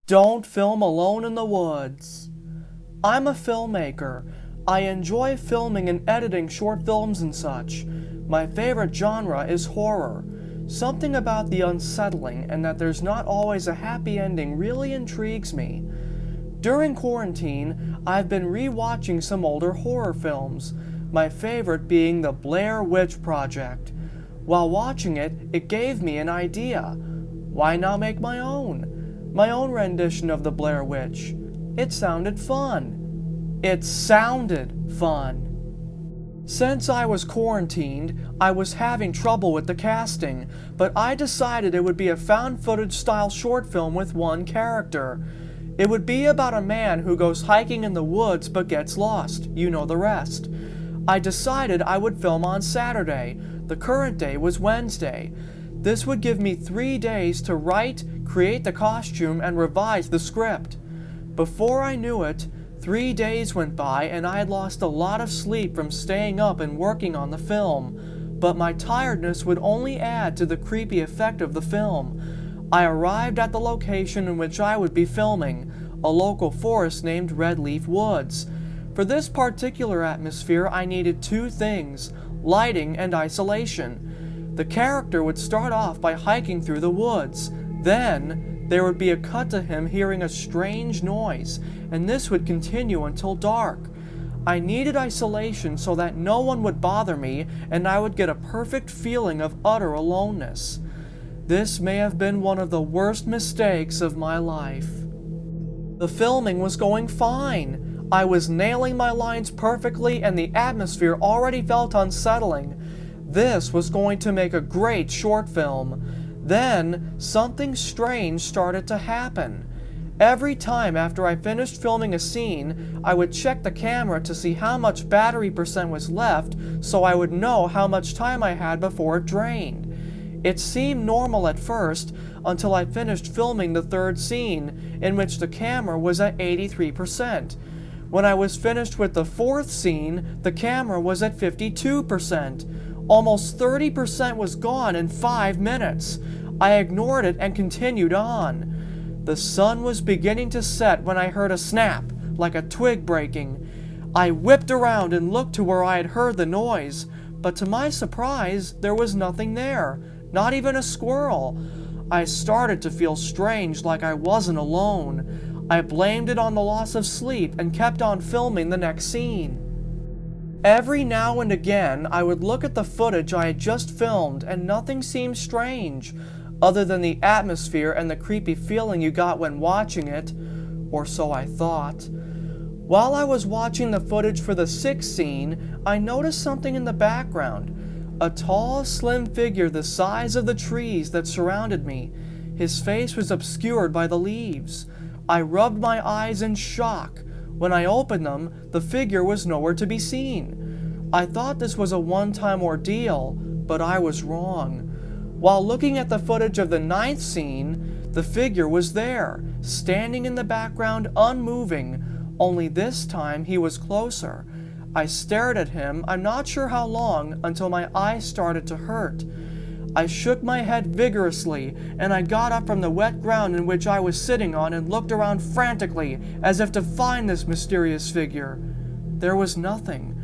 Don't film alone in the woods. I'm a filmmaker. I enjoy filming and editing short films and such. My favorite genre is horror. Something about the unsettling and that there's not always a happy ending really intrigues me. During quarantine, I've been re-watching some older horror films, my favorite being The Blair Witch Project. While watching it, it gave me an idea. Why not make my own? My own rendition of The Blair Witch. It sounded fun. Since I was quarantined, I was having trouble with the casting, but I decided it would be a found footage style short film with one character. It would be about a man who goes hiking in the woods but gets lost. You know the rest. I decided I would film on Saturday. The current day was Wednesday. This would give me 3 days to write, create the costume, and revise the script. Before I knew it, 3 days went by and I had lost a lot of sleep from staying up and working on the film, but my tiredness would only add to the creepy effect of the film. I arrived at the location in which I would be filming, a local forest named Redleaf Woods. For this particular atmosphere, I needed 2 things: lighting and isolation. The character would start off by hiking through the woods. Then, there would be a cut to him hearing a strange noise, and this would continue until dark. I needed isolation so that no one would bother me, and I would get a perfect feeling of utter aloneness. This may have been one of the worst mistakes of my life. The filming was going fine. I was nailing my lines perfectly, and the atmosphere already felt unsettling. This was going to make a great short film. Then, something strange started to happen. Every time after I finished filming a scene, I would check the camera to see how much battery percent was left so I would know how much time I had before it drained. It seemed normal at first until I finished filming the 3rd scene, in which the camera was at 83%. When I was finished with the 4th scene, the camera was at 52%. Almost 30% was gone in 5 minutes. I ignored it and continued on. The sun was beginning to set when I heard a snap, like a twig breaking. I whipped around and looked to where I had heard the noise, but to my surprise, there was nothing there, not even a squirrel. I started to feel strange, like I wasn't alone. I blamed it on the loss of sleep and kept on filming the next scene. Every now and again, I would look at the footage I had just filmed and nothing seemed strange, other than the atmosphere and the creepy feeling you got when watching it, or so I thought. While I was watching the footage for the 6th scene, I noticed something in the background. A tall, slim figure the size of the trees that surrounded me. His face was obscured by the leaves. I rubbed my eyes in shock. When I opened them, the figure was nowhere to be seen. I thought this was a one-time ordeal, but I was wrong. While looking at the footage of the 9th scene, the figure was there, standing in the background unmoving, only this time he was closer. I stared at him, I'm not sure how long, until my eyes started to hurt. I shook my head vigorously, and I got up from the wet ground in which I was sitting on and looked around frantically, as if to find this mysterious figure. There was nothing.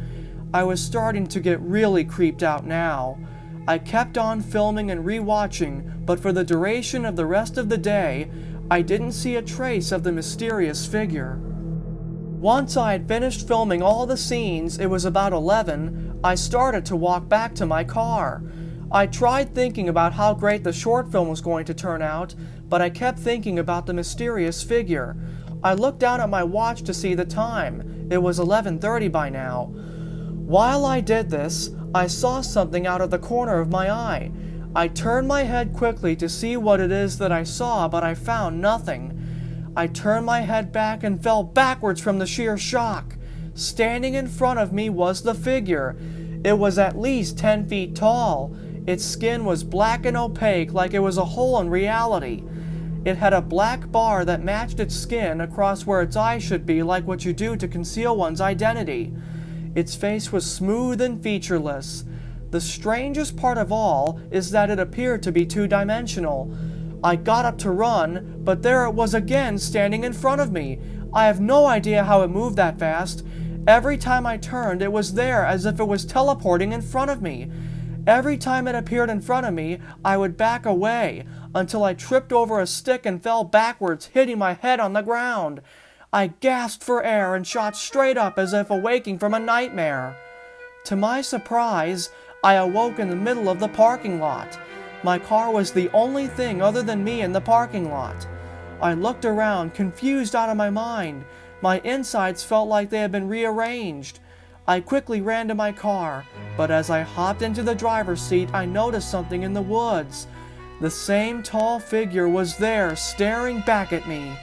I was starting to get really creeped out now. I kept on filming and re-watching, but for the duration of the rest of the day, I didn't see a trace of the mysterious figure. Once I had finished filming all the scenes, it was about 11, I started to walk back to my car. I tried thinking about how great the short film was going to turn out, but I kept thinking about the mysterious figure. I looked down at my watch to see the time. It was 11:30 by now. While I did this, I saw something out of the corner of my eye. I turned my head quickly to see what it is that I saw, but I found nothing. I turned my head back and fell backwards from the sheer shock. Standing in front of me was the figure. It was at least 10 feet tall. Its skin was black and opaque, like it was a hole in reality. It had a black bar that matched its skin across where its eyes should be, like what you do to conceal one's identity. Its face was smooth and featureless. The strangest part of all is that it appeared to be 2-dimensional. I got up to run, but there it was again standing in front of me. I have no idea how it moved that fast. Every time I turned, it was there as if it was teleporting in front of me. Every time it appeared in front of me, I would back away until I tripped over a stick and fell backwards, hitting my head on the ground. I gasped for air and shot straight up as if awaking from a nightmare. To my surprise, I awoke in the middle of the parking lot. My car was the only thing other than me in the parking lot. I looked around, confused out of my mind. My insides felt like they had been rearranged. I quickly ran to my car, but as I hopped into the driver's seat, I noticed something in the woods. The same tall figure was there, staring back at me.